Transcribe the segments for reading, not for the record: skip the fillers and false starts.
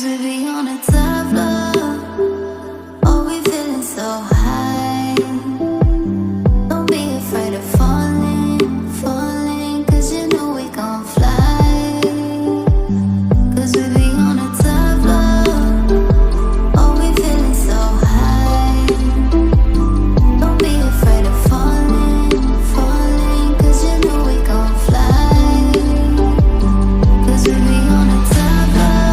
we be on a top floor. Oh, we feeling so high. Don't be afraid of falling, falling, 'cause you know we gon' fly. 'Cause we be on a top floor. Oh, we feeling so high. Don't be afraid of falling, falling, 'cause you know we gon' fly. 'Cause we be on a top floor.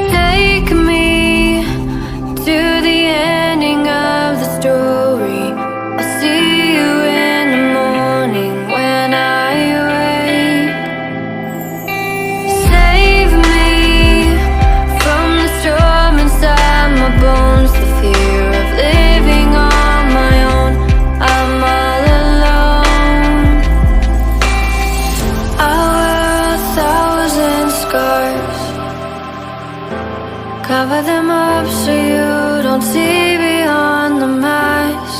Take me to the ending of the story. I'll see you in the morning when I wake. Save me from the storm inside my bones, the fear of living on my own. I'm all alone. I wear 1,000 scars. Cover them up so you don't see beyond the mask.